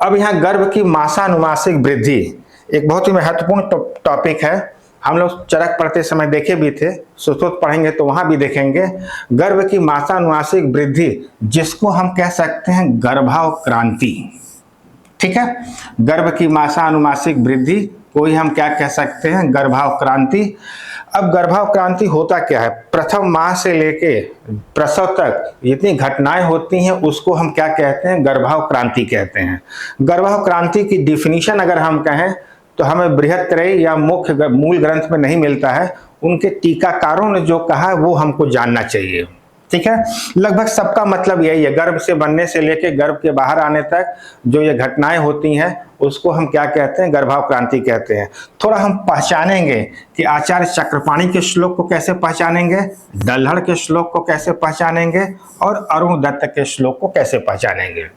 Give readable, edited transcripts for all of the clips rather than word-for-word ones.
अब यहाँ गर्भ की मासानुमासिक वृद्धि एक बहुत ही महत्वपूर्ण टॉपिक है। हम लोग चरक पढ़ते समय देखे भी थे, सुश्रुत पढ़ेंगे तो वहां भी देखेंगे। गर्भ की मासानुमासिक वृद्धि, जिसको हम कह सकते हैं गर्भावक्रांति। ठीक है, गर्भ की मासानुमासिक वृद्धि को ही हम क्या कह सकते हैं, गर्भावक्रांति। अब गर्भावक्रांति होता क्या है, प्रथम माह से लेके प्रसव तक जितनी घटनाएं होती हैं उसको हम क्या कहते हैं, गर्भावक्रांति कहते हैं। गर्भावक्रांति की डिफिनीशन अगर हम कहें तो हमें बृहत्त्रयी या मुख्य मूल ग्रंथ में नहीं मिलता है, उनके टीकाकारों ने जो कहा वो हमको जानना चाहिए। ठीक है, लगभग सबका मतलब यही है, गर्भ से बनने से लेकर गर्भ के बाहर आने तक जो ये घटनाएं होती हैं उसको हम क्या कहते हैं, गर्भावक्रांति कहते हैं। थोड़ा हम पहचानेंगे कि आचार्य चक्रपाणी के श्लोक को कैसे पहचानेंगे, डल्हड़ के श्लोक को कैसे पहचानेंगे और अरुण दत्त के श्लोक को कैसे पहचानेंगे।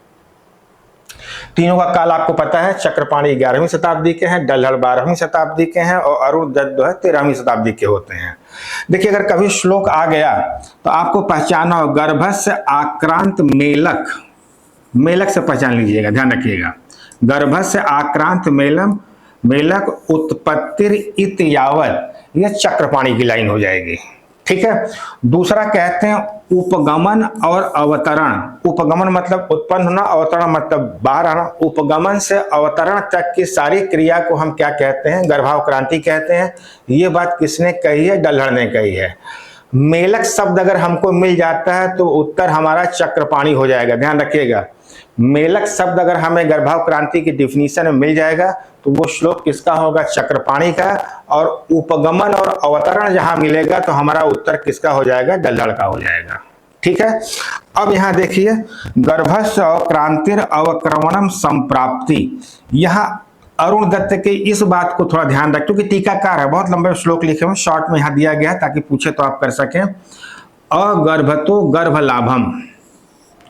तीनों का काल आपको पता है, चक्रपाणी 11वीं शताब्दी के हैं, डल्हड़ 12वीं शताब्दी के हैं और अरुण दत्त जो है 13वीं शताब्दी के होते हैं। देखिए, अगर कभी श्लोक आ गया तो आपको पहचाना हो, गर्भस्य आक्रांत मेलक, मेलक से पहचान लीजिएगा, ध्यान रखिएगा। गर्भस्य आक्रांत मेलक उत्पत्तिर इत यावत, यह चक्रपाणी की लाइन हो जाएगी। ठीक है, दूसरा कहते हैं उपगमन और अवतरण। उपगमन मतलब उत्पन्न होना, अवतरण मतलब बाहर आना। उपगमन से अवतरण तक की सारी क्रिया को हम क्या कहते हैं, गर्भावक्रांति कहते हैं। ये बात किसने कही है, डल्हड़ ने कही है। मेलक शब्द अगर हमको मिल जाता है तो उत्तर हमारा चक्रपाणी हो जाएगा, ध्यान रखिएगा। मेलक शब्द अगर हमें गर्भावक्रांति की डिफिनीशन में मिल जाएगा तो वो श्लोक किसका होगा, चक्रपाणी का। और उपगमन और अवतरण जहां मिलेगा तो हमारा उत्तर किसका हो जाएगा, डल्हड़ का हो जाएगा। ठीक है, अब यहां देखिए, गर्भस्य क्रांतिर अवक्रमणम संप्राप्ति, यहां अरुण दत्त के इस बात को थोड़ा ध्यान रख, क्योंकि टीकाकार है, बहुत लंबे श्लोक लिखे हुए, शॉर्ट में यहां दिया गया है ताकि पूछे तो आप कर सकें। अगर्भतो गर्भ लाभम,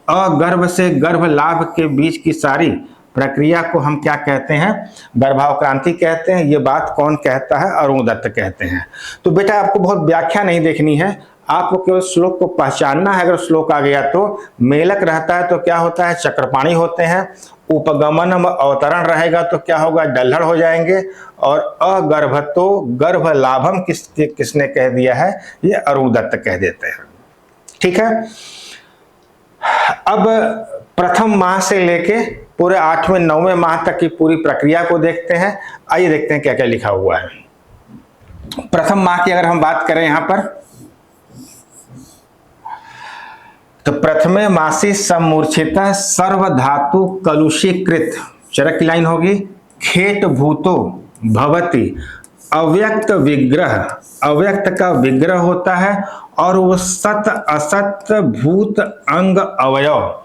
अगर्भ से गर्भ लाभ के बीच की सारी प्रक्रिया को हम क्या कहते हैं, गर्भावक्रांति कहते हैं। ये बात कौन कहता है, अरुण दत्त कहते हैं। तो बेटा आपको बहुत व्याख्या नहीं देखनी है, आपको केवल श्लोक को पहचानना है। अगर श्लोक आ गया तो मेलक रहता है तो क्या होता है, चक्रपाणी होते हैं। उपगमन अवतरण रहेगा तो क्या होगा, डल्हड़ हो जाएंगे। और अगर्भतो गर्भ लाभम किसने कह दिया है, ये अरुण दत्त कह देते हैं। ठीक है, अब प्रथम माह से लेके पूरे 8वें 9वें माह तक की पूरी प्रक्रिया को देखते हैं। आइए देखते हैं क्या क्या लिखा हुआ है। प्रथम माह की अगर हम बात करें यहां पर, तो प्रथमे मासी समूर्छिता सर्वधातु कलुषीकृत, चरक की लाइन होगी, खेट भूतो भवति, अव्यक्त विग्रह, अव्यक्त का विग्रह होता है और वो सत असत भूत अंग अवयव।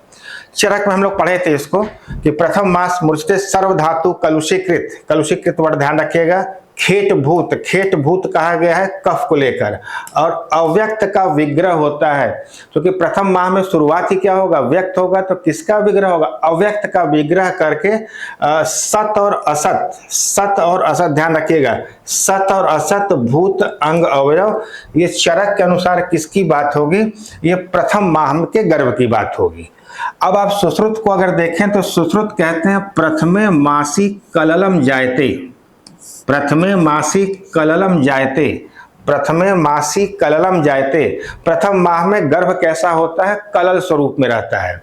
चरक में हम लोग पढ़े थे इसको कि प्रथम मास मूर्छित सर्वधातु कलुषीकृत, कलुषीकृत वर्ड ध्यान रखिएगा। खेट भूत, खेट भूत कहा गया है कफ को लेकर। और अव्यक्त का विग्रह होता है, क्योंकि प्रथम माह में शुरुआत ही क्या होगा, व्यक्त होगा, तो किसका विग्रह होगा, अव्यक्त का विग्रह करके सत और असत, सत और असत ध्यान रखिएगा, सत और असत भूत अंग अवयव। ये चरक के अनुसार किसकी बात होगी, ये प्रथम माह के गर्भ की बात होगी। अब आप सुश्रुत को अगर देखें तो सुश्रुत कहते हैं प्रथमे मासी कललम जायते, प्रथमे मासी कललम जायते, प्रथमे मासी कललम जायते। प्रथम माह में गर्भ कैसा होता है, कलल स्वरूप में रहता है।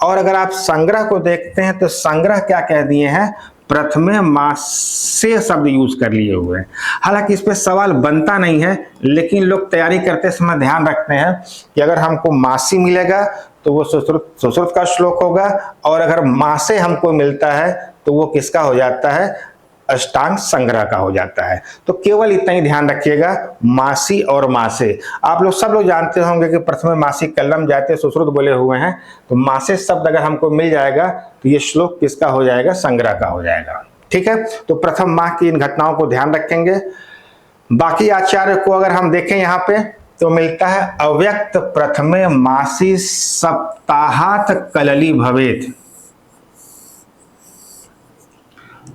और अगर आप संग्रह को देखते हैं तो संग्रह क्या कह दिए हैं, प्रथमे मासे शब्द यूज कर लिए हुए हैं। हालांकि इस पे सवाल बनता नहीं है, लेकिन लोग तैयारी करते समय ध्यान रखते हैं कि अगर हमको मासी मिलेगा तो वो सुश्रुत का श्लोक होगा, और अगर मासे हमको मिलता है तो वो किसका हो जाता है, अष्टांग संग्रह का हो जाता है। तो केवल इतना ही ध्यान रखिएगा, मासी और मासे। आप लोग सब लोग जानते होंगे कि प्रथमे मासी कलम जाते सुश्रुत बोले हुए हैं, तो मासे शब्द अगर हमको मिल जाएगा तो ये श्लोक किसका हो जाएगा, संग्रह का हो जाएगा। ठीक है, तो प्रथम माह की इन घटनाओं को ध्यान रखेंगे। बाकी आचार्य को अगर हम देखें यहाँ पे तो मिलता है अव्यक्त प्रथमे मासी सप्ताहात कलली भवेत,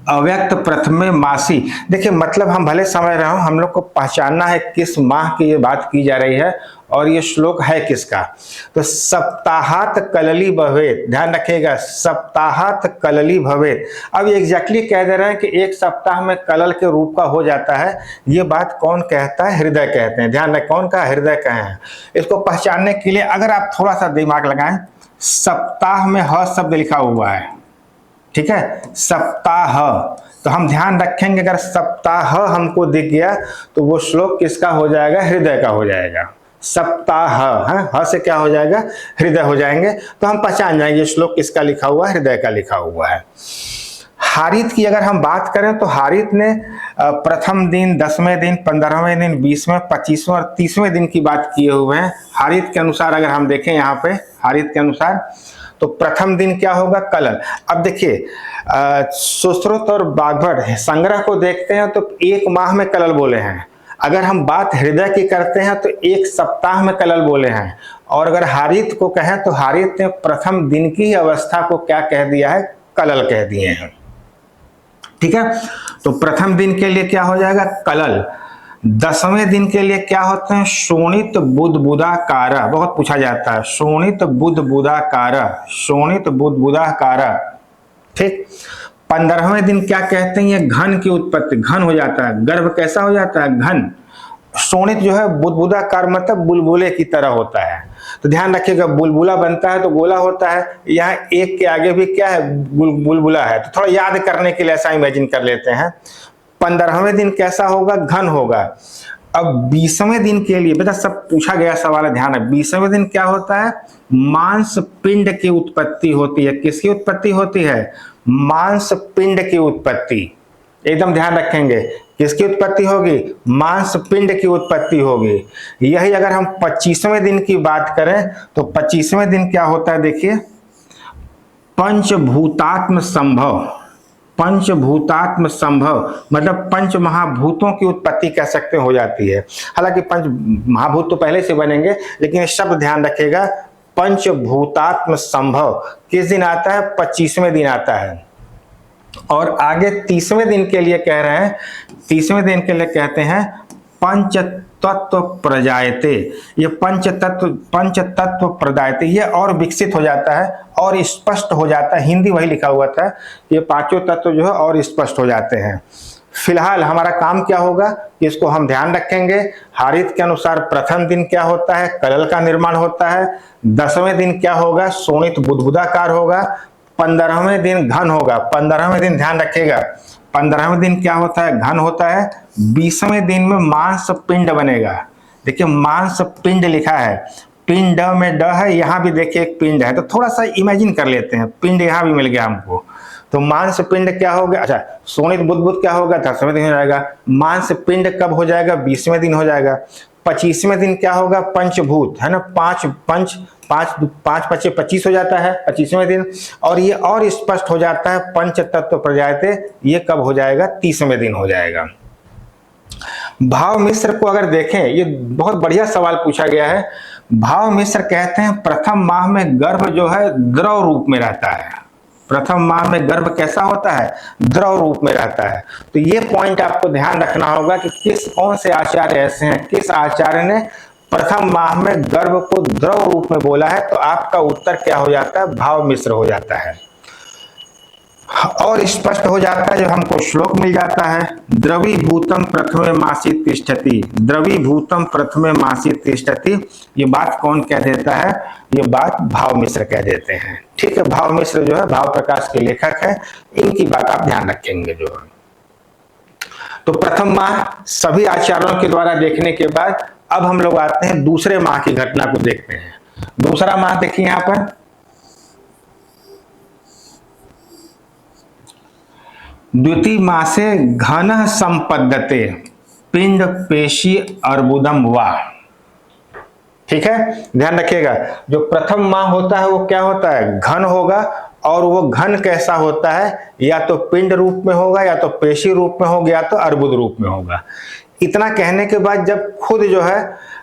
अव्यक्त प्रथमे मासी। देखिए मतलब हम भले समझ रहे हो, हम लोग को पहचानना है किस माह की ये बात की जा रही है और ये श्लोक है किसका। तो सप्ताहात कलली भवेत, ध्यान रखिएगा, सप्ताहात कलली भवेत। अब एग्जैक्टली कह दे रहे हैं कि एक सप्ताह में कलल के रूप का हो जाता है। ये बात कौन कहता है? हृदय कहते हैं। ध्यान रखें, कौन का? हृदय कहे हैं। इसको पहचानने के लिए अगर आप थोड़ा सा दिमाग लगाएं, सप्ताह में ह शब्द लिखा हुआ है, ठीक है, सप्ताह। तो हम ध्यान रखेंगे अगर सप्ताह हमको दिख गया तो वो श्लोक किसका हो जाएगा? हृदय का हो जाएगा। सप्ताह है, ह से क्या हो जाएगा? हृदय हो जाएंगे। तो हम पहचान जाएंगे श्लोक किसका लिखा हुआ है? हृदय का लिखा हुआ है। हारित की अगर हम बात करें तो हारित ने प्रथम दिन, 10वें दिन, 15वें दिन, 20वें, 25वें और 30वें दिन की बात किए हुए हैं। हारित के अनुसार अगर हम देखें यहाँ पे, हारित के अनुसार तो प्रथम दिन क्या होगा? कलल। अब देखिए सुश्रुत और बागभट संग्रह को देखते हैं तो एक माह में कलल बोले हैं। अगर हम बात हृदय की करते हैं तो एक सप्ताह में कलल बोले हैं। और अगर हारित को कहें तो हारित ने प्रथम दिन की अवस्था को क्या कह दिया है? कलल कह दिए हैं। ठीक है, तो प्रथम दिन के लिए क्या हो जाएगा? कलल। 10वें दिन के लिए क्या होते हैं? शोणित बुदबुदाकार। बहुत पूछा जाता है, शोणित बुदबुदाकार, शोणित बुदबुदाकार। ठीक। 15वें दिन क्या कहते हैं? ये घन की उत्पत्ति, घन हो जाता है। गर्भ कैसा हो जाता है? घन। शोणित जो है बुदबुदाकार मतलब बुलबुले की तरह होता है। तो ध्यान रखिएगा, बुलबुला बनता है तो गोला होता है। यहाँ एक के आगे भी क्या है? बुलबुला है। तो थोड़ा याद करने के लिए ऐसा इमेजिन कर लेते हैं। 15वें दिन कैसा होगा? घन होगा। अब 20वें दिन के लिए, बेटा सब पूछा गया सवाल है, ध्यान है। 20वें दिन क्या होता है? मांस पिंड की उत्पत्ति होती है। किसकी उत्पत्ति होती है? मांस पिंड की उत्पत्ति। एकदम ध्यान रखेंगे, किसकी उत्पत्ति होगी? मांस पिंड की उत्पत्ति होगी। यही अगर हम 25वें दिन की बात करें तो 25वें दिन क्या होता है? देखिए, पंचभूतात्म संभव। पंचभूतात्म संभव मतलब पंच महाभूतों की उत्पत्ति कह सकते हो जाती है। हालांकि पंच महाभूत तो पहले से बनेंगे, लेकिन शब्द ध्यान रखिएगा, पंचभूतात्म संभव किस दिन आता है? 25वें दिन आता है। और आगे 30वें दिन के लिए कह रहे हैं, 30वें दिन के लिए कहते हैं पंच तत्व प्रजायते। ये पंच तत्व प्रजायते, ये और विकसित हो जाता है और स्पष्ट हो जाता है। हिंदी वही लिखा हुआ था, ये पांचों तत्व जो है और स्पष्ट हो जाते हैं। फिलहाल हमारा काम क्या होगा? इसको हम ध्यान रखेंगे। हारित के अनुसार प्रथम दिन क्या होता है? कलल का निर्माण होता है। 10वें दिन क्या होगा? शोणित बुदबुदाकार होगा। 15वें दिन घन होगा। 15वें दिन ध्यान रखिएगा, 15वें दिन क्या होता है? घन होता है। 20वें दिन में मांस पिंड बनेगा। देखिए मांस पिंड लिखा है, पिंड में ड है, यहाँ भी देखिए एक पिंड है। तो थोड़ा सा इमेजिन कर लेते हैं, पिंड यहाँ भी मिल गया हमको। तो मांस पिंड क्या हो गया? अच्छा, शोणित बुदबुद क्या होगा? 10वें दिन हो जाएगा। मांस पिंड कब हो जाएगा? 20वें दिन हो जाएगा। 25वें दिन क्या होगा? पंचभूत है ना, पांच 25 हो जाता है 25वें दिन। और ये और स्पष्ट हो जाता है पंच तत्व प्रजायते, ये कब हो जाएगा? 30वें दिन हो जाएगा। भाव मिश्र को अगर देखें, ये बहुत बढ़िया सवाल पूछा गया है। भाव मिश्र कहते हैं प्रथम माह में गर्भ जो है द्रव रूप में रहता है। प्रथम माह में गर्भ कैसा होता है? द्रव रूप में रहता है। तो ये पॉइंट आपको ध्यान रखना होगा कि कौन से आचार्य ऐसे हैं, किस आचार्य ने प्रथम माह में गर्भ को द्रव रूप में बोला है। तो आपका उत्तर क्या हो जाता है? भाव मिश्र हो जाता है। और स्पष्ट हो जाता है जब हमको श्लोक मिल जाता है, द्रवीभूतम प्रथमे मासी तिष्ठति। द्रवीभूतम प्रथमे मासी तिष्ठति, ये बात कौन कह देता है? ये बात भाव मिश्र कह देते हैं। ठीक है, भाव मिश्र जो है भाव प्रकाश के लेखक है, इनकी बात आप ध्यान रखेंगे जो है। तो प्रथम माह सभी आचार्यों के द्वारा देखने के बाद अब हम लोग आते हैं दूसरे माह की घटना को देखते हैं। दूसरा माह देखिए यहां पर, द्वितीय मासे घन संपद्यते पिंड पेशी अर्बुदम वा। ठीक है, ध्यान रखिएगा, जो प्रथम माह होता है वो क्या होता है? घन होगा। और वो घन कैसा होता है? या तो पिंड रूप में होगा, या तो पेशी रूप में होगा, या तो अर्बुद रूप में होगा। इतना कहने के बाद जब खुद जो है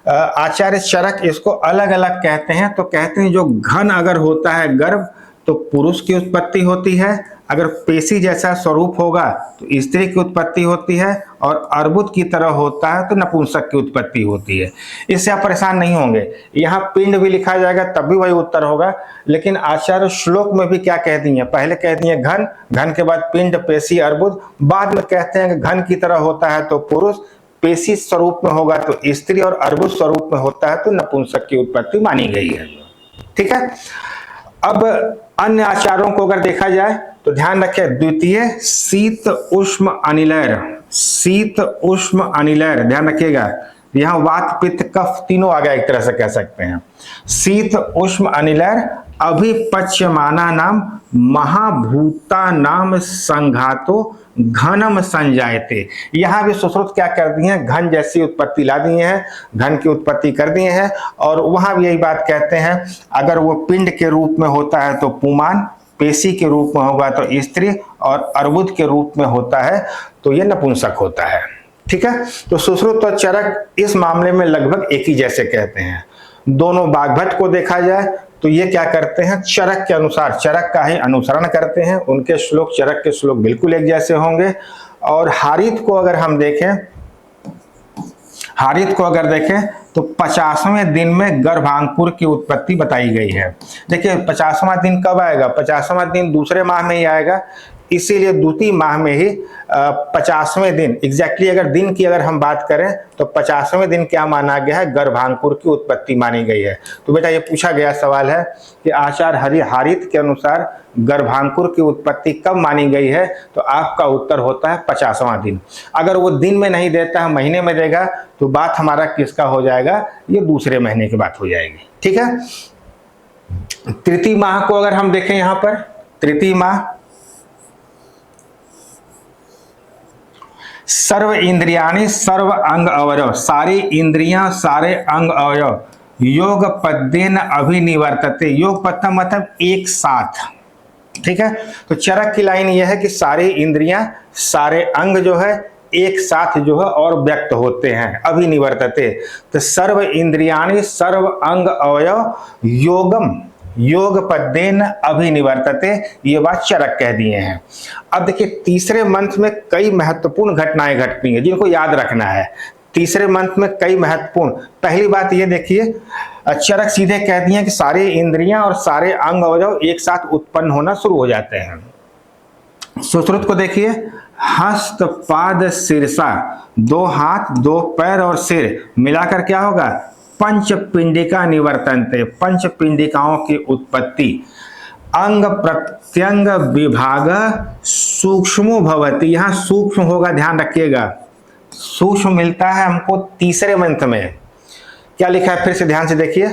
आचार्य चरक इसको अलग अलग कहते हैं, तो कहते हैं जो घन अगर होता है गर्भ तो पुरुष की उत्पत्ति होती है, अगर पेशी जैसा स्वरूप होगा तो स्त्री की उत्पत्ति होती है, और अर्बुद की तरह होता है तो नपुंसक की उत्पत्ति होती है। इससे आप परेशान नहीं होंगे, यहाँ पिंड भी लिखा जाएगा तब भी वही उत्तर होगा, लेकिन आचार्य श्लोक में भी क्या कह दिए, पहले कह दिए घन, घन के बाद पिंड, पेशी, अर्बुद, बाद में कहते हैं कि घन की तरह होता है तो पुरुष, पेशी स्वरूप में होगा तो स्त्री, और अर्बुद स्वरूप में होता है तो नपुंसक की उत्पत्ति मानी गई है। ठीक है। अब अन्य आचारों को अगर देखा जाए तो ध्यान रखें, द्वितीय शीत उष्म अनिलैर, शीत उष्म अनिलैर, ध्यान रखिएगा, यहाँ वात पित्त कफ तीनों आ गया एक तरह से कह सकते हैं। शीत उष्म अनिलैर अभिपच्यमाना नाम महाभूता नाम संघातो घनम संजायते। यहां भी सुश्रुत क्या कर दिए हैं, घन जैसी उत्पत्ति ला दिए हैं, घन की उत्पत्ति कर दिए हैं, और वहां भी यही बात कहते हैं, अगर वो पिंड के रूप में होता है तो पुमान, पेशी के रूप में होगा तो स्त्री, और अर्बुद के रूप में होता है तो ये नपुंसक होता है। ठीक है। तो सुश्रुत और चरक इस मामले में लगभग एक ही जैसे कहते हैं। दोनों बागभट्ट को देखा जाए तो ये क्या करते हैं, चरक के अनुसार, चरक का ही अनुसरण करते हैं, उनके श्लोक चरक के श्लोक बिल्कुल एक जैसे होंगे। और हारित को अगर हम देखें, हारित को अगर देखें तो 50वें दिन में गर्भांकुर की उत्पत्ति बताई गई है। देखिए 50वां दिन कब आएगा, 50वां दिन दूसरे माह में ही आएगा, इसीलिए द्वितीय माह में ही 50वें दिन एग्जैक्टली अगर दिन की अगर हम बात करें तो 50वें दिन क्या माना गया है, गर्भांकुर की उत्पत्ति मानी गई है। तो बेटा ये पूछा गया सवाल है कि आचार्य हारित के अनुसार गर्भांकुर की उत्पत्ति कब मानी गई है, तो आपका उत्तर होता है 50वां दिन। अगर वो दिन में नहीं देता है, महीने में देगा, तो बात हमारा किसका हो जाएगा, ये दूसरे महीने की बात हो जाएगी। ठीक है। तृतीय माह को अगर हम देखें, यहाँ पर तृतीय माह सर्व इंद्रियाणि सर्व अंग अवयव, सारी इंद्रियां सारे अंग अवयव योग पद्येन अभिनिवर्तते, योग पद्य मतलब एक साथ। ठीक है। तो चरक की लाइन यह है कि सारी इंद्रियां सारे अंग जो है एक साथ जो है और व्यक्त होते हैं, अभिनिवर्तते। तो सर्व इंद्रियाणि सर्व अंग अवयव योगम योग पद्येन अभिनिवर्तते, ये बात चरक कह दिए हैं। अब देखिए तीसरे मंत्र में कई महत्वपूर्ण घटनाएं घटती हैं जिनको याद रखना है। तीसरे मंत्र में कई महत्वपूर्ण, पहली बात ये देखिए, चरक सीधे कह दिए कि सारी इंद्रियां और सारे अंग अवयव एक साथ उत्पन्न होना शुरू हो जाते हैं। सुश्रुत को देखिए, हस्त पाद शीर्षा, दो हाथ दो पैर और सिर मिलाकर क्या होगा, पंच पिंडिका निवर्तनते, पंच पिंडिकाओं की उत्पत्ति। अंग प्रत्यंग विभाग सूक्ष्मो भवति, यहां सूक्ष्म होगा, ध्यान रखिएगा, सूक्ष्म मिलता है हमको तीसरे मंत्र में। क्या लिखा है फिर से ध्यान से देखिए,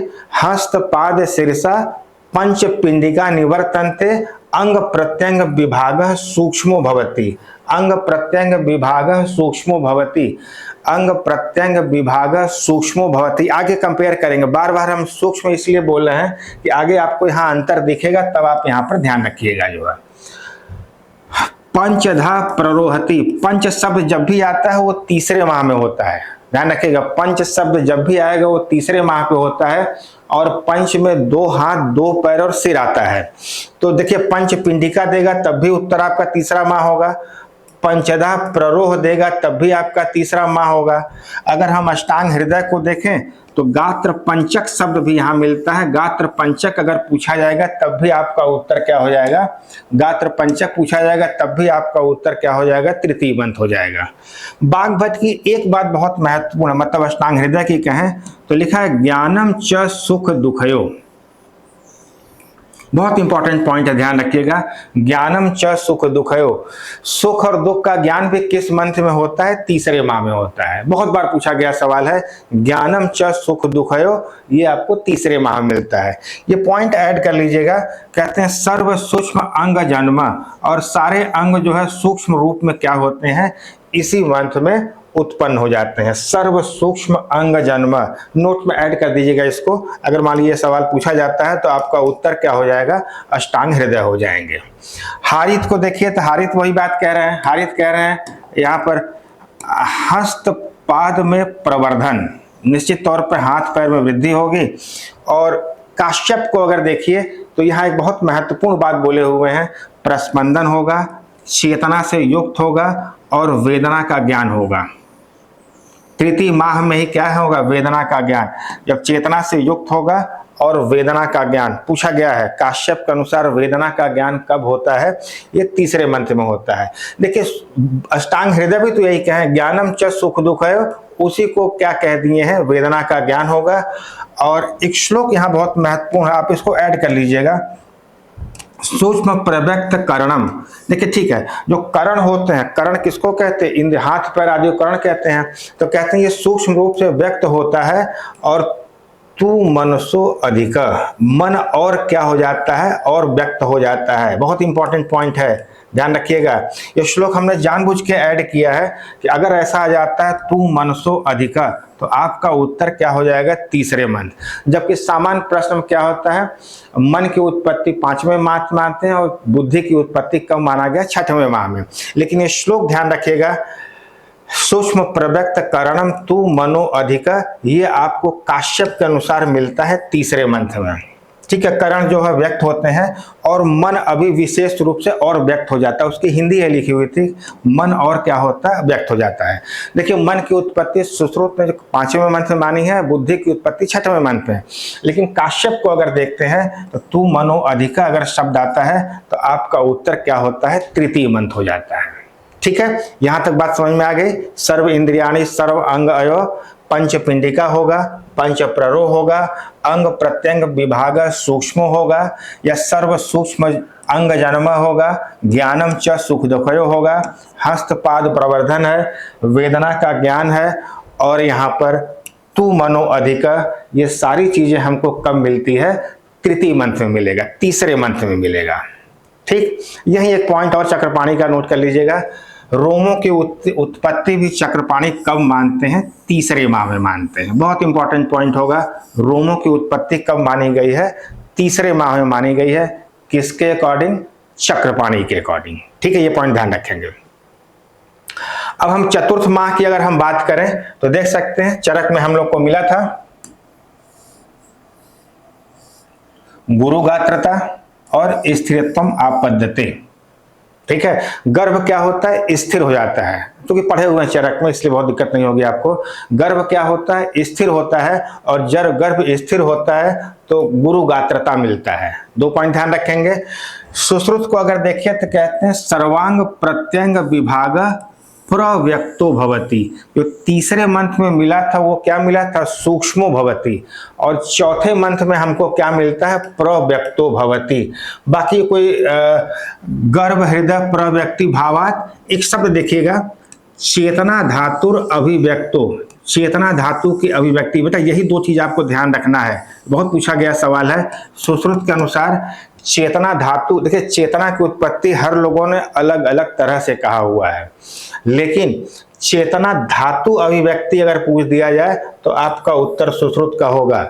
हस्त पाद शीर्षा पंच पिंडिका निवर्तनते अंग प्रत्यंग विभाग सूक्ष्मो भवति, अंग प्रत्यंग विभाग सूक्ष्मो भवति, अंग प्रत्यंग विभाग सूक्ष्मो भवति। आगे कंपेयर करेंगे, बार बार हम सूक्ष्म इसलिए बोल रहे हैं कि आगे आपको यहाँ अंतर दिखेगा, तब आप यहाँ पर ध्यान रखिएगा। जो है पंचधा प्ररोहति, पंच शब्द जब भी आता है वो तीसरे माह में होता है, ध्यान रखिएगा। पंच शब्द जब भी आएगा वो तीसरे माह पे होता है, और पंच में दो हाथ दो पैर और सिर आता है। तो देखिए पंच पिंडिका देगा तब भी उत्तर आपका तीसरा माह होगा, पंचधा प्ररोह देगा तब भी आपका तीसरा माह होगा। अगर हम अष्टांग हृदय को देखें तो गात्र पंचक शब्द भी यहाँ मिलता है, गात्र पंचक अगर पूछा जाएगा तब भी आपका उत्तर क्या हो जाएगा, गात्र पंचक पूछा जाएगा तब भी आपका उत्तर क्या हो जाएगा, तृतीय मंत्र हो जाएगा। बागभट्ट की एक बात बहुत महत्वपूर्ण, मतलब अष्टांग हृदय की कहें तो लिखा है ज्ञानम च सुख दुखयो, बहुत इंपॉर्टेंट पॉइंट है, ध्यान रखिएगा। ज्ञानम च सुख दुखयो, सुख और दुख का ज्ञान भी किस मंत्र में होता है, तीसरे माह में होता है। बहुत बार पूछा गया सवाल है, ज्ञानम च सुख दुखयो, ये आपको तीसरे माह में मिलता है। ये पॉइंट ऐड कर लीजिएगा। कहते हैं सर्व सूक्ष्म अंग जन्म, और सारे अंग जो है सूक्ष्म रूप में क्या होते हैं, इसी मंत्र में उत्पन्न हो जाते हैं। सर्व सूक्ष्म अंग जन्म, नोट में ऐड कर दीजिएगा इसको। अगर मान लीजिए सवाल पूछा जाता है तो आपका उत्तर क्या हो जाएगा, अष्टांग हृदय हो जाएंगे। हारित को देखिए तो हारित वही बात कह रहे हैं, हारित कह रहे हैं यहाँ पर हस्त पाद में प्रवर्धन, निश्चित तौर पर हाथ पैर में वृद्धि होगी। और काश्यप को अगर देखिए तो यहाँ एक बहुत महत्वपूर्ण बात बोले हुए हैं, प्रस्पंदन होगा, चेतना से युक्त होगा और वेदना का ज्ञान होगा। तृतीय माह में ही क्या होगा? वेदना का ज्ञान। जब चेतना से युक्त होगा और वेदना का ज्ञान पूछा गया है, काश्यप के अनुसार वेदना का ज्ञान कब होता है? ये तीसरे मंत्र में होता है। देखिए अष्टांग हृदय भी तो यही कहे, ज्ञानम च सुख दुख है, उसी को क्या कह दिए हैं? वेदना का ज्ञान होगा। और एक श्लोक यहाँ बहुत महत्वपूर्ण है, आप इसको ऐड कर लीजिएगा, सूक्ष्म प्रव्यक्त करणम। देखिए ठीक है, जो करण होते हैं, करण किसको कहते हैं? इंद्र, हाथ पैर आदि को करण कहते हैं। तो कहते हैं ये सूक्ष्म रूप से व्यक्त होता है। और तू मनसो अधिक, मन और क्या हो जाता है? और व्यक्त हो जाता है। बहुत इंपॉर्टेंट पॉइंट है, ध्यान रखिएगा। ये श्लोक हमने जानबूझ के ऐड किया है कि अगर ऐसा आ जाता है तू मनसो अधिका, तो आपका उत्तर क्या हो जाएगा? तीसरे मंत्र। जबकि सामान्य प्रश्न में क्या होता है? मन की उत्पत्ति 5वें माह में मानते हैं और बुद्धि की उत्पत्ति कब माना गया? 6वें माह में। लेकिन ये श्लोक ध्यान रखिएगा, सूक्ष्म प्रव्यक्त करणम तू मनो अधिका, ये आपको काश्यप के अनुसार मिलता है तीसरे मंत्र में। ठीक है, करण जो है व्यक्त होते हैं और मन अभी विशेष रूप से और व्यक्त हो जाता है। उसकी हिंदी है लिखी हुई थी, मन और क्या होता है? व्यक्त हो जाता है। देखिए मन की उत्पत्ति सुश्रुत ने जो 5वें मंत्र में मानी है, बुद्धि की उत्पत्ति 6वें मंत्र में। लेकिन काश्यप को अगर देखते हैं तो तू मनो अधिका अगर शब्द आता है तो आपका उत्तर क्या होता है? तृतीय मंत्र हो जाता है। ठीक है, यहां तक बात समझ में आ गई। सर्व इंद्रियाणि सर्व अंग अयो, पंच पिंडिका होगा, पंच प्ररो होगा, अंग प्रत्यंग विभाग सूक्ष्म होगा, या सर्व सूक्ष्म अंग जन्म होगा, ज्ञानम च सुख दुखयो होगा, हस्तपाद प्रवर्धन है, वेदना का ज्ञान है, और यहाँ पर तू मनो अधिक, ये सारी चीजें हमको कब मिलती है? तृतीय मंत्र में मिलेगा, तीसरे मंत्र में मिलेगा। ठीक, यही एक पॉइंट और चक्रपाणी का नोट कर लीजिएगा। रोमों की उत्पत्ति भी चक्रपाणी कब मानते हैं? तीसरे माह में मानते हैं। बहुत इंपॉर्टेंट पॉइंट होगा, रोमों की उत्पत्ति कब मानी गई है? तीसरे माह में मानी गई है। किसके अकॉर्डिंग? चक्रपाणी के अकॉर्डिंग। ठीक है, ये पॉइंट ध्यान रखेंगे। अब हम चतुर्थ माह की अगर हम बात करें तो देख सकते हैं चरक में हम लोग को मिला था गुरुगात्रता और स्थिरत्वम आपद्यते। ठीक है, गर्भ क्या होता है? स्थिर हो जाता है। क्योंकि पढ़े हुए हैं चरक में, इसलिए बहुत दिक्कत नहीं होगी आपको। गर्भ क्या होता है? स्थिर होता है। और जब गर्भ स्थिर होता है तो गुरुगात्रता मिलता है। 2 पॉइंट ध्यान रखेंगे। सुश्रुत को अगर देखिए तो कहते हैं सर्वांग प्रत्यंग विभाग प्रव्यक्तो भवति। जो तीसरे मंत्र में मिला था वो क्या मिला था? सूक्ष्मो भवति। और चौथे मंत्र में हमको क्या मिलता है? प्रव्यक्तो भवति। बाकी कोई गर्भ हृदय प्रव्यक्ति भावात, एक शब्द देखिएगा, चेतना धातुर अभिव्यक्तो, चेतना धातु की अभिव्यक्ति। बेटा यही 2 चीज आपको ध्यान रखना है, बहुत पूछा गया सवाल है। सुश्रुत के अनुसार चेतना धातु, देखिए चेतना की उत्पत्ति हर लोगों ने अलग अलग तरह से कहा हुआ है, लेकिन चेतना धातु अभिव्यक्ति अगर पूछ दिया जाए तो आपका उत्तर सुश्रुत का होगा।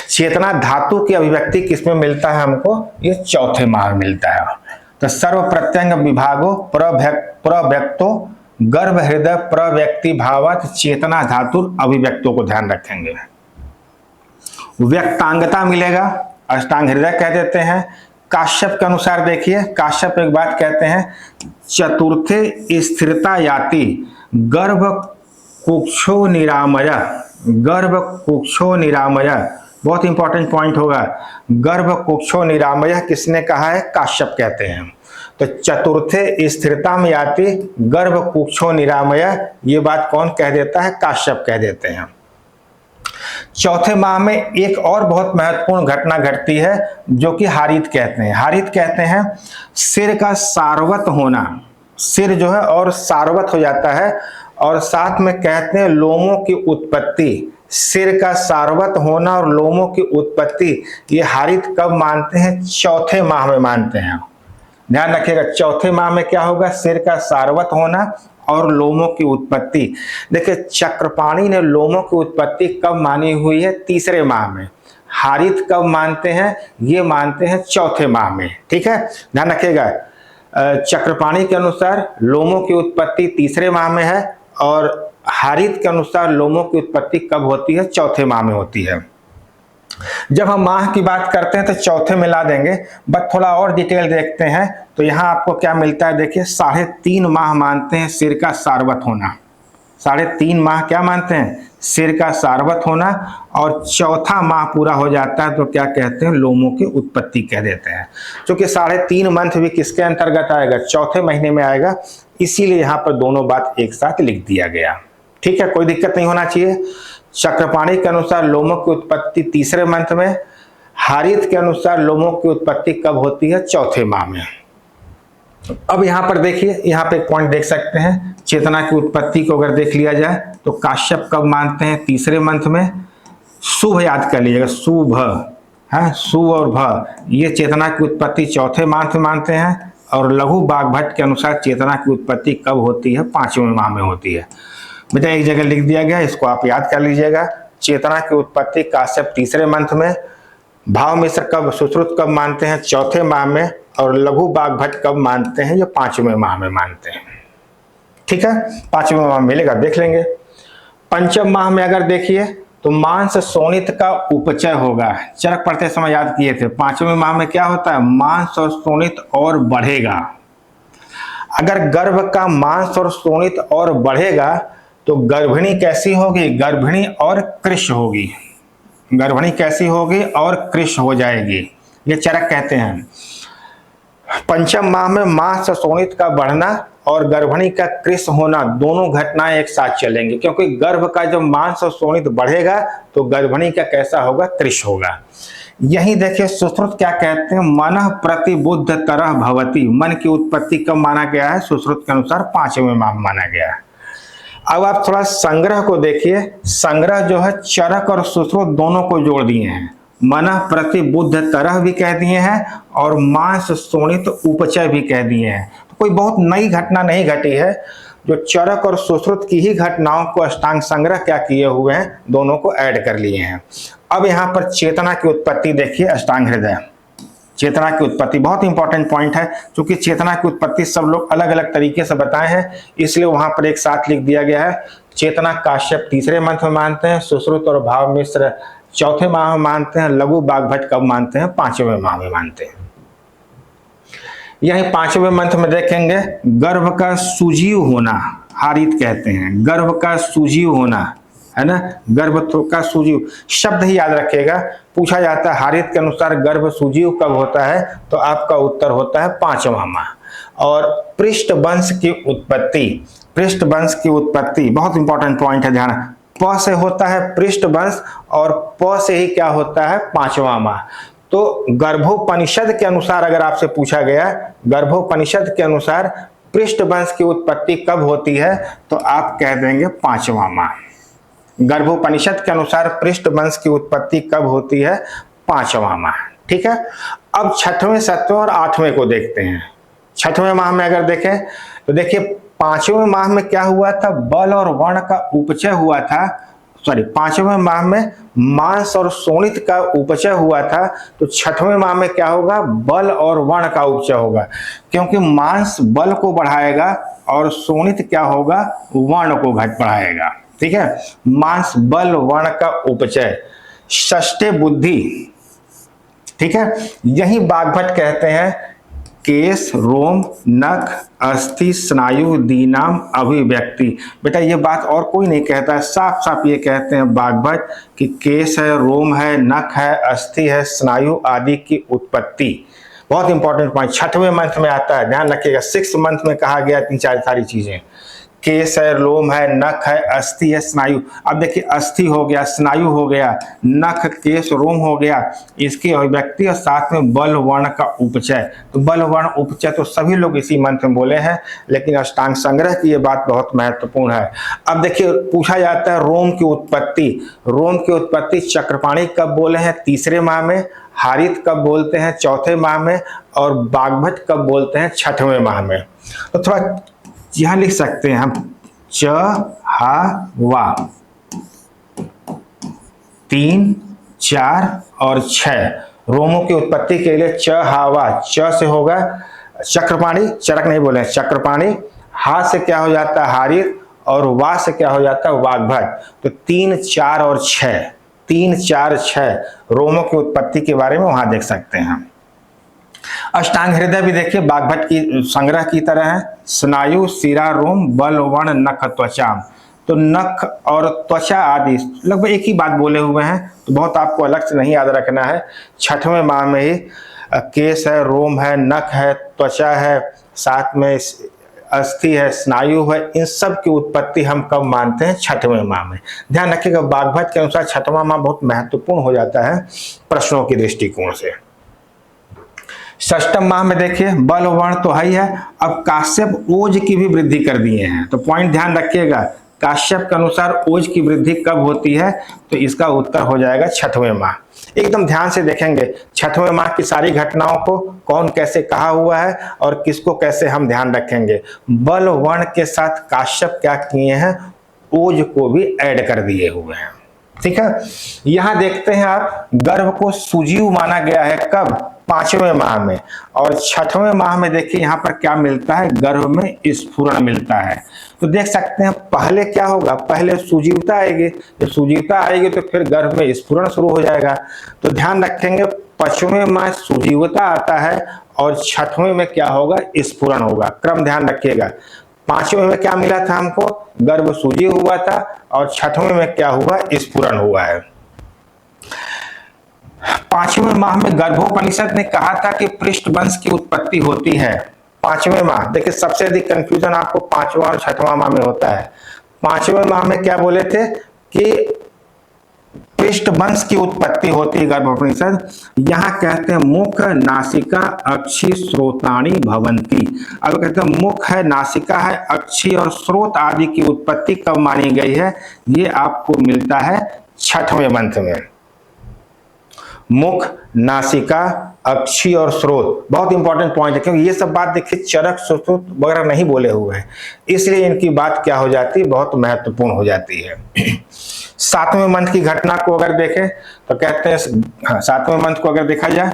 चेतना धातु की अभिव्यक्ति किसमें मिलता है हमको? ये चौथे माह में मिलता है। तो सर्व प्रत्यंग विभागो प्रव्यक्तो गर्भ हृदय प्रव्यक्ति भावत चेतना धातु अभिव्यक्तों को ध्यान रखेंगे। व्यक्तांगता मिलेगा, अष्टांग हृदय कह देते हैं। काश्यप के अनुसार देखिए, काश्यप एक बात कहते हैं, चतुर्थे स्थिरता याति गर्भ कुक्षो निरामय, गर्भ कुक्षो निरामय। बहुत इंपॉर्टेंट पॉइंट होगा, गर्भ कुक्षो निरामय किसने कहा है? काश्यप कहते हैं। तो चतुर्थे स्थिरता में आती गर्भ कुक्षो निरामय, ये बात कौन कह देता है? काश्यप कह देते हैं। चौथे माह में एक और बहुत महत्वपूर्ण घटना घटती है जो कि हारित कहते हैं। हारित कहते हैं सिर का सारवत होना, सिर जो है और सारवत हो जाता है, और साथ में कहते हैं लोमों की उत्पत्ति। सिर का सारवत होना और लोमों की उत्पत्ति, ये हारित कब मानते हैं? चौथे माह में मानते हैं। ध्यान रखिएगा, चौथे माह में क्या होगा? सिर का सारवत होना और लोमों की उत्पत्ति। देखिए चक्रपाणी ने लोमों की उत्पत्ति कब मानी हुई है? तीसरे माह में। हारित कब मानते हैं? ये मानते हैं चौथे माह में। ठीक है, ध्यान रखिएगा, चक्रपाणी के अनुसार लोमों की उत्पत्ति तीसरे माह में है, और हारित के अनुसार लोमों की उत्पत्ति कब होती है? चौथे माह में होती है। जब हम माह की बात करते हैं तो चौथे में ला देंगे, बट थोड़ा और डिटेल देखते हैं तो यहाँ आपको क्या मिलता है। देखिए 3.5 माह मानते हैं सिर का सारवत होना, 3.5 माह क्या मानते हैं, सिर का सारवत होना, और चौथा माह पूरा हो जाता है तो क्या कहते हैं, लोमों की उत्पत्ति कह देते हैं। क्योंकि 3.5 मंथ भी किसके अंतर्गत आएगा, चौथे महीने में आएगा, इसीलिए यहाँ पर दोनों बात एक साथ लिख दिया गया। ठीक है, कोई दिक्कत नहीं होना चाहिए। चक्रपाणी के अनुसार लोमों की उत्पत्ति तीसरे मंथ में, हारित के अनुसार लोमों की उत्पत्ति कब होती है, चौथे माह में। अब यहां पर देखिए, यहां पे एक पॉइंट देख सकते हैं, चेतना की उत्पत्ति को अगर देख लिया जाए तो काश्यप कब मानते हैं, तीसरे मंथ में। शुभ याद कर लीजिएगा, शुभ है, शुभ और भ, ये चेतना की उत्पत्ति चौथे मंथ में मानते हैं। और लघु बागभट्ट के अनुसार चेतना की उत्पत्ति कब होती है, 5वें माह में होती है। बेटा एक जगह लिख दिया गया, इसको आप याद कर लीजिएगा। चेतना की उत्पत्ति काश्यप तीसरे मंथ में, भाव मिश्र कब, सुश्रुत कब मानते हैं, चौथे माह में, और लघु बागभट्ट कब मानते हैं, ये 5वें माह में मानते हैं। ठीक है, 5वें माह मिलेगा, देख लेंगे। पंचम माह में अगर देखिए तो मांस शोणित का उपचय होगा, चरक पढ़ते समय याद किए थे। 5वें माह में क्या होता है, मांस और शोणित और बढ़ेगा। अगर गर्भ का मांस और शोणित और बढ़ेगा तो गर्भिणी कैसी होगी, गर्भिणी और कृश होगी, गर्भिणी कैसी होगी, और कृश हो जाएगी, ये चरक कहते हैं। पंचम माह में मांस शोणित का बढ़ना और गर्भिणी का कृश होना, दोनों घटनाएं एक साथ चलेंगी, क्योंकि गर्भ का जब मांस और शोणित बढ़ेगा तो गर्भिणी का कैसा होगा, कृश होगा। यही देखिए सुश्रुत क्या कहते हैं, मन प्रतिबुद्ध तरह भवती, मन की उत्पत्ति कब माना गया है, सुश्रुत के अनुसार 5वें माह माना गया है। अब आप थोड़ा संग्रह को देखिए, संग्रह जो है चरक और सुश्रुत दोनों को जोड़ दिए हैं, मन प्रतिबुद्ध तरह भी कह दिए हैं और मांस शोणित उपचय भी कह दिए हैं। तो कोई बहुत नई घटना नहीं घटी है, जो चरक और सुश्रुत की ही घटनाओं को अष्टांग संग्रह क्या किए हुए हैं, दोनों को ऐड कर लिए हैं। अब यहाँ पर चेतना की उत्पत्ति देखिए, अष्टांग हृदय, चेतना की उत्पत्ति बहुत इंपॉर्टेंट पॉइंट है, क्योंकि चेतना की उत्पत्ति सब लोग अलग अलग तरीके से बताए हैं, इसलिए वहां पर एक साथ लिख दिया गया है। चेतना काश्यप तीसरे मंथ में मानते हैं, सुश्रुत और भाव मिश्र चौथे माह में मानते हैं, लघु बागभट्ट कब मानते हैं, 5वें माह में मानते हैं। यही 5वें मंथ में देखेंगे, गर्भ का सुजीव होना, हारित कहते हैं, गर्भ का सुजीव होना है ना, गर्भ का सुजीव शब्द ही याद रखिएगा। पूछा जाता है हारित के अनुसार गर्भ सुजीव कब होता है, तो आपका उत्तर होता है 5वां माह। और पृष्ठ वंश की उत्पत्ति, पृष्ठ वंश की उत्पत्ति बहुत इंपॉर्टेंट पॉइंट है, ध्यान, प से होता है पृष्ठ वंश और प से ही क्या होता है, 5वां माह। तो गर्भोपनिषद के अनुसार अगर आपसे पूछा गया, गर्भोपनिषद के अनुसार पृष्ठ वंश की उत्पत्ति कब होती है, तो आप कह देंगे 5वां माह। गर्भोपनिषद के अनुसार पृष्ठ वंश की उत्पत्ति कब होती है, 5वां माह। ठीक है, अब 6वें, 7वें और 8वें को देखते हैं। 6वें माह में अगर देखें तो देखिए 5वें माह में क्या हुआ था, बल और वर्ण का उपचय हुआ था, 5वें माह में मांस और शोणित का उपचय हुआ था, तो 6वें माह में क्या होगा, बल और वर्ण का उपचय होगा, क्योंकि मांस बल को बढ़ाएगा और शोणित क्या होगा, वर्ण को बढ़ाएगा। ठीक है, मांस बल वर्ण का उपचय, षष्ठे बुद्धि। ठीक है, यही बागभट्ट कहते हैं केश, रोम, नख, अस्थि, स्नायु, दीनाम, अभिव्यक्ति। बेटा ये बात और कोई नहीं कहता है, साफ साफ ये कहते हैं बागभट्ट कि केश है, रोम है, नख है, अस्थि है, स्नायु आदि की उत्पत्ति। बहुत इंपॉर्टेंट पॉइंट, 6वें मंथ में आता है, ध्यान रखिएगा। 6th मंथ में कहा गया 3-4 सारी चीजें, केश है, लोम है, नख है, अस्थि है, स्नायु। अब देखिए अस्थि हो गया, स्नायु हो गया, नख, केश, रोम हो गया, इसकी अभिव्यक्ति और साथ में बल वर्ण का उपचय। तो बल वर्ण उपचय तो सभी लोग इसी मंत्र में बोले हैं, लेकिन अष्टांग संग्रह की ये बात बहुत महत्वपूर्ण है। अब देखिए पूछा जाता है रोम की उत्पत्ति, रोम की उत्पत्ति चक्रपाणी कब बोले हैं, तीसरे माह में, हारित कब बोलते हैं, चौथे माह में, और बागभट्ट कब बोलते हैं, 6वें माह में। तो थोड़ा यहां लिख सकते हैं हम, च हा वा, 3, 4 और 6 रोमों की उत्पत्ति के लिए च हा वा, च से होगा चक्रपाणी, चरक नहीं बोले, चक्रपाणी, हा से क्या हो जाता है, हारित, और वा से क्या हो जाता है, वागभट्ट। तो 3, 4 और 6, 3, 4, 6 रोमों की उत्पत्ति के बारे में वहां देख सकते हैं। अष्टांग हृदय भी देखिए बागभट की संग्रह की तरह है। स्नायु, शिरा, रोम, बल, वर्ण, नख, त्वचा। तो नख और त्वचा आदि लगभग एक ही बात बोले हुए हैं, तो बहुत आपको अलग से नहीं याद रखना है। 6वें माह में ही केश है, रोम है, नख है, त्वचा है, साथ में अस्थि है, स्नायु है, इन सब की उत्पत्ति हम कब मानते हैं? 6वें माह में। ध्यान रखिएगा बागभट के अनुसार 6वां माह बहुत महत्वपूर्ण हो जाता है प्रश्नों की दृष्टिकोण से। 6वें माह में देखिए बल वर्ण तो है ही है, अब काश्यप ओज की भी वृद्धि कर दिए हैं। तो पॉइंट ध्यान रखिएगा, काश्यप के अनुसार ओज की वृद्धि कब होती है? तो इसका उत्तर हो जाएगा 6वें माह। एकदम ध्यान से देखेंगे 6वें माह की सारी घटनाओं को कौन कैसे कहा हुआ है और किसको कैसे हम ध्यान रखेंगे। बल वर्ण के साथ काश्यप क्या किए हैं? ओज को भी ऐड कर दिए हुए हैं। ठीक है, यहां देखते हैं आप, गर्भ को सुजीव माना गया है कब? 5वें माह में। और 6वें माह में देखिए यहां पर क्या मिलता है? गर्भ में स्फुरण मिलता है। तो देख सकते हैं पहले क्या होगा? पहले सुजीवता आएगी, जब सुजीवता आएगी तो फिर गर्भ में स्फुरण शुरू हो जाएगा। तो ध्यान रखेंगे 5वें माह सुजीवता आता है और 6वें में क्या होगा? स्फुरण होगा। क्रम ध्यान रखिएगा, 5वें में क्या मिला था हमको? गर्भ सुजीव हुआ था, और 6वें में क्या हुआ? स्फुरण हुआ है। 5वें माह में गर्भोपनिषद ने कहा था कि पृष्ठ वंश की उत्पत्ति होती है। 5वें माह देखिए, सबसे अधिक कंफ्यूजन आपको 5वां और 6वां माह में होता है। 5वें माह में क्या बोले थे कि पृष्ठ वंश की उत्पत्ति होती है गर्भोपनिषद। यहां कहते हैं मुख, नासिका, अक्षी, स्रोतानी भवंती। अब कहते हैं मुख है, नासिका है, अक्षी और स्रोत आदि की उत्पत्ति कब मानी गई है? ये आपको मिलता है 6वें मंत्र में। मुख, नासिका, अक्षी और स्रोत बहुत इंपॉर्टेंट पॉइंट है, क्योंकि ये सब बात देखिए चरक, स्रोत वगैरह नहीं बोले हुए हैं, इसलिए इनकी बात क्या हो जाती है? बहुत महत्वपूर्ण हो जाती है। 7वें मंत्र की घटना को अगर देखें तो कहते हैं, 7वें मंत्र को अगर देखा जाए,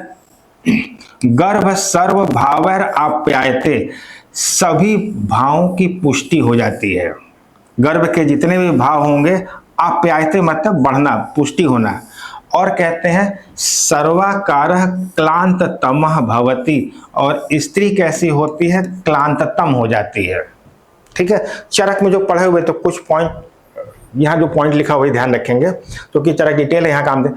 गर्भ सर्व भावर आप्यायते, सभी भावों की पुष्टि हो जाती है। गर्भ के जितने भी भाव होंगे, आप्यायते मतलब बढ़ना, पुष्टि होना। और कहते हैं सर्वाकारः क्लांततमः भवति, और स्त्री कैसी होती है? क्लांततम हो जाती है। ठीक है, चरक में जो पढ़े हुए तो कुछ पॉइंट यहाँ जो पॉइंट लिखा हुआ ध्यान रखेंगे, तो कि चरक डिटेल है यहाँ काम दे।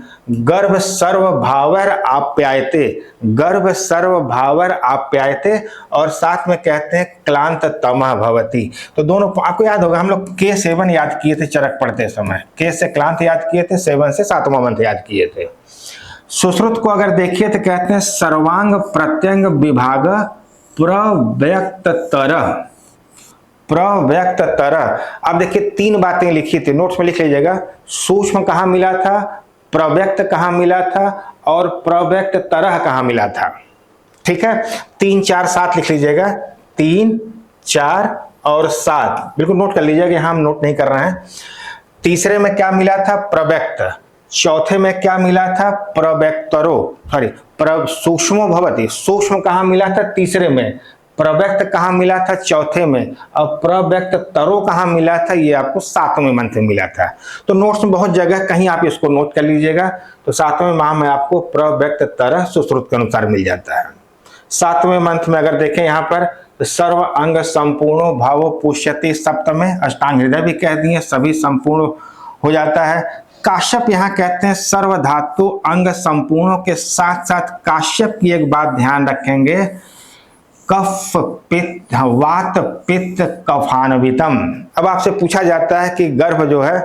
गर्भ सर्व भावर आप्यायते, गर्भ सर्व भावर आप्यायते, और साथ में कहते हैं क्लांततमः भवति। तो दोनों आपको याद होगा, हम लोग K7 याद किए थे चरक पढ़ते समय, K से क्लांत याद किए थे, 7 से 7वां मंत्र याद किए थे। सुश्रुत को अगर देखिए तो कहते हैं सर्वांग प्रत्यंग विभाग प्रव्यक्त तरह, प्रव्यक्त तरह। अब देखिए 3 बातें लिखी थी, नोट्स में लिख लीजिएगा। सूक्ष्म कहाँ मिला था, प्रव्यक्त कहाँ मिला था, और प्रव्यक्त तरह कहाँ मिला था। ठीक है, 3, 4, 7 लिख लीजिएगा, 3, 4 और 7 बिल्कुल नोट कर लीजिएगा, यहाँ हम नोट नहीं कर रहे हैं। तीसरे में क्या मिला था? प्रव्यक्त। चौथे में क्या मिला था? प्रव्यक्तरो, सॉरी सूक्ष्मो भवति। सूक्ष्म कहाँ मिला था? तीसरे में। प्रव्यक्त कहाँ मिला था? चौथे में। और प्रव्यक्त तरो कहाँ मिला था? ये आपको 7वें मंत्र में मिला था। तो नोट्स में बहुत जगह कहीं आप इसको नोट कर लीजिएगा। तो 7वें माह में आपको प्रव्यक्त तरह सुश्रुत के अनुसार मिल जाता है। 7वें मंत्र में अगर देखें यहाँ पर, सर्व अंग संपूर्ण भावो पुष्यति, सप्तमे अष्टांग हृदय भी कह दिए, सभी संपूर्ण हो जाता है। काश्यप यहाँ कहते हैं सर्व धातु अंग संपूर्णों के साथ साथ काश्यप की एक बात ध्यान रखेंगे, कफ पित्त वात पित्त कफान्वितम। अब आपसे पूछा जाता है कि गर्भ जो है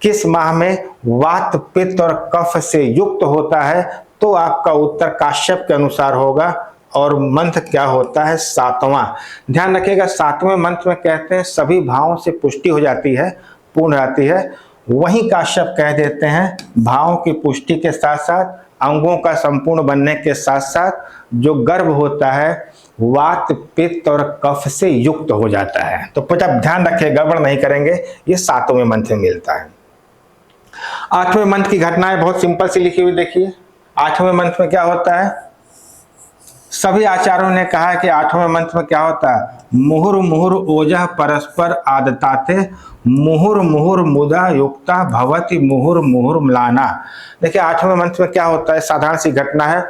किस माह में वात पित्त और कफ से युक्त होता है, तो आपका उत्तर काश्यप के अनुसार होगा। और मंत्र क्या होता है? 7वां। ध्यान रखिएगा 7वें मंत्र में कहते हैं सभी भावों से पुष्टि हो जाती है, पूर्ण आती है। वहीं काश्यप कह देते हैं भावों की पुष्टि के साथ साथ अंगों का संपूर्ण बनने के साथ साथ जो गर्भ होता है वात पित्त और कफ से युक्त हो जाता है। तो कुछ आप ध्यान रखिए, गड़बड़ नहीं करेंगे, ये 7वें मंत्र में मिलता है। 8वें मंत्र की घटनाएं बहुत सिंपल सी लिखी हुई देखिए। 8वें मंत्र में क्या होता है? सभी आचार्यों ने कहा है कि 8वें मंत्र में क्या होता है, मुहुर मुहुर ओजः परस्पर आदताते मुहुर मुहुर मुदा युक्ता भवति मुहुर मुहुर म्लाना। देखिए 8वें मंत्र में क्या होता है, साधारण सी घटना है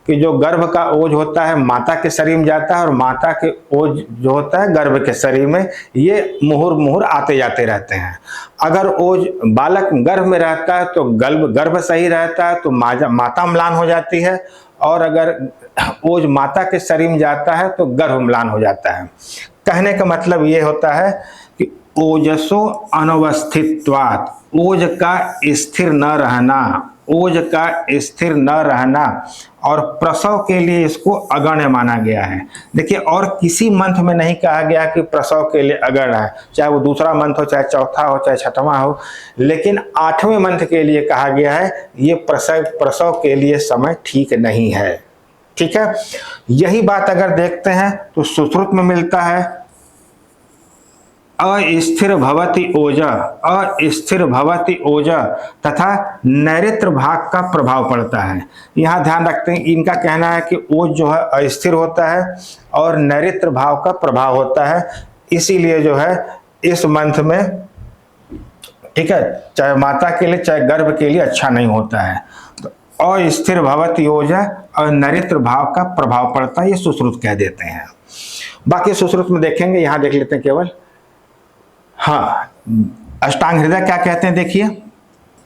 कि जो गर्भ का ओज होता है माता के शरीर में जाता है और माता के ओज जो होता है गर्भ के शरीर में, ये मुहुर मुहुर आते जाते रहते हैं। अगर ओज बालक गर्भ में रहता है तो गर्भ सही रहता है तो माता म्लान हो जाती है, और अगर ओज माता के शरीर में जाता है तो गर्भ म्लान हो जाता है। कहने का मतलब ये होता है कि ओजसो अनवस्थित्वात्, ओज का स्थिर न रहना, ओज का स्थिर न रहना, और प्रसव के लिए इसको अगण्य माना गया है। देखिए और किसी मंत्र में नहीं कहा गया कि प्रसव के लिए अगण्य है, चाहे वो दूसरा मंत्र हो, चाहे चौथा हो, चाहे छठवां हो, लेकिन 8वें मंत्र के लिए कहा गया है ये प्रसव के लिए समय ठीक नहीं है। ठीक है, यही बात अगर देखते हैं तो सुश्रुत में मिलता है, अस्थिर भवति ओजा, अस्थिर भवति ओजा, तथा नैऋत्य भाग का प्रभाव पड़ता है। यहाँ ध्यान रखते हैं, इनका कहना है कि ओज जो है अस्थिर होता है और नैऋत्य भाव का प्रभाव होता है, इसीलिए जो है इस मंत्र में, ठीक है, चाहे माता के लिए चाहे गर्भ के लिए अच्छा नहीं होता है। तो अस्थिर भवति ओजा और नैऋत्य भाव का प्रभाव पड़ता है, ये सुश्रुत कह देते हैं। बाकी सुश्रुत में देखेंगे, यहाँ देख लेते हैं केवल। हाँ, अष्टांग हृदय क्या कहते हैं, देखिए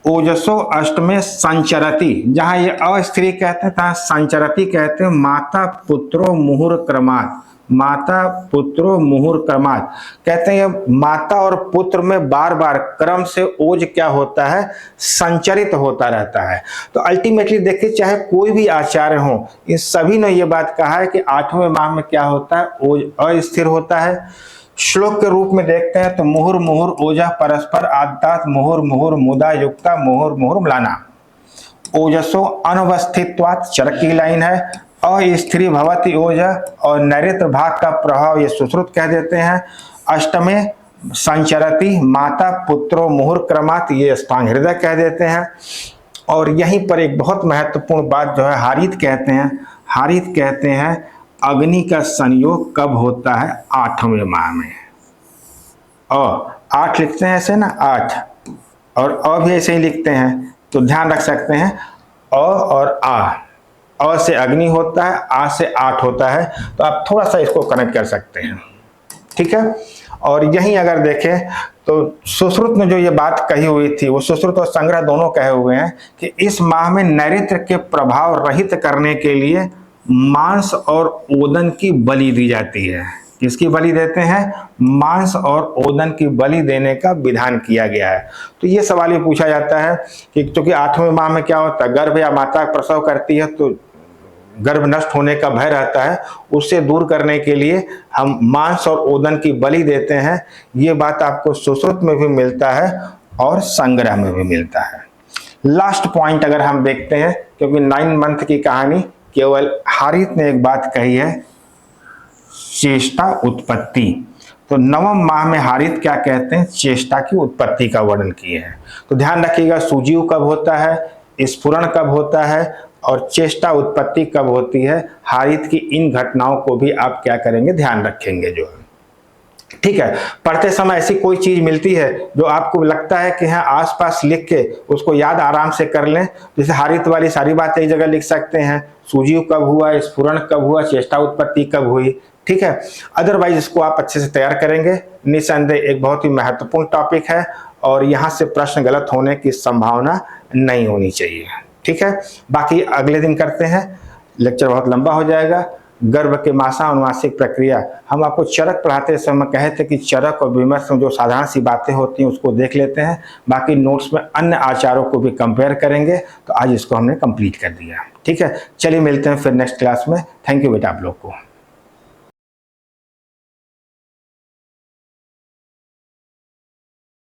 ओजसो अष्टमे संचरति, जहां ये अस्त्री कहते हैं तहां संचरति कहते हैं। माता पुत्रो मुहुर क्रमात्, माता पुत्रो मुहुर क्रमात् कहते हैं माता और पुत्र में बार बार क्रम से ओज क्या होता है, संचरित होता रहता है। तो अल्टीमेटली देखिए चाहे कोई भी आचार्य हो, इन सभी ने ये बात कहा है कि 8वें माह में क्या होता है, ओज अस्थिर होता है। श्लोक के रूप में देखते हैं तो मुहुर मुहुर ओजा परस्पर आदतात् मुहुर मुहुर मुदा युक्ता मुहुर मुहुर म्लाना। ओजसो अनवस्थित्वात् चरक की लाइन है, अस्थिर भवति ओजा और नैऋत्य भाग का प्रभाव ये सुश्रुत कह देते हैं। अष्टमे संचरति माता पुत्रो मुहुर क्रमात् ये अष्टांग हृदय कह देते हैं। और यहीं पर एक बहुत महत्वपूर्ण बात जो है हारित कहते हैं, हारित कहते हैं अग्नि का संयोग कब होता है, 8वें माह में। और 8 लिखते हैं ऐसे ना, 8, और भी ऐसे ही लिखते हैं, तो ध्यान रख सकते हैं और अ से अग्नि होता है, आ से 8 होता है, तो आप थोड़ा सा इसको कनेक्ट कर सकते हैं। ठीक है, और यहीं अगर देखें तो सुश्रुत में जो ये बात कही हुई थी, वो सुश्रुत और संग्रह दोनों कहे हुए हैं कि इस माह में नैऋत्य के प्रभाव रहित करने के लिए मांस और ओदन की बलि दी जाती है। किसकी बलि देते हैं, मांस और ओदन की बलि देने का विधान किया गया है। तो ये सवाल ये पूछा जाता है कि क्योंकि 8वें माह में क्या होता है, गर्भ या माता प्रसव करती है तो गर्भ नष्ट होने का भय रहता है, उससे दूर करने के लिए हम मांस और ओदन की बलि देते हैं। ये बात आपको सुश्रुत में भी मिलता है और संग्रह में भी मिलता है। लास्ट पॉइंट अगर हम देखते हैं, क्योंकि 9 मंथ की कहानी केवल हारित ने एक बात कही है, चेष्टा उत्पत्ति। तो 9वें माह में हारित क्या कहते हैं, चेष्टा की उत्पत्ति का वर्णन किए हैं। तो ध्यान रखिएगा सूजीव कब होता है, स्फुरण कब होता है और चेष्टा उत्पत्ति कब होती है। हारित की इन घटनाओं को भी आप क्या करेंगे, ध्यान रखेंगे जो है। ठीक है, पढ़ते समय ऐसी कोई चीज मिलती है जो आपको लगता है कि हाँ आसपास लिख के उसको याद आराम से कर लें, जैसे हारित वाली सारी बातें एक जगह लिख सकते हैं, सूजीव कब हुआ, स्फुरण कब हुआ, चेष्टा उत्पत्ति कब हुई। ठीक है, अदरवाइज इसको आप अच्छे से तैयार करेंगे। निसंदेह एक बहुत ही महत्वपूर्ण टॉपिक है और यहाँ से प्रश्न गलत होने की संभावना नहीं होनी चाहिए। ठीक है, बाकी अगले दिन करते हैं, लेक्चर बहुत लंबा हो जाएगा। गर्भ के मासानुमासिक प्रक्रिया हम आपको चरक पढ़ाते समय कहे थे कि चरक और विमर्श में जो साधारण सी बातें होती हैं उसको देख लेते हैं, बाकी नोट्स में अन्य आचारों को भी कंपेयर करेंगे। तो आज इसको हमने कंप्लीट कर दिया। ठीक है, चलिए मिलते हैं फिर नेक्स्ट क्लास में। थैंक यू बेटा आप लोग को।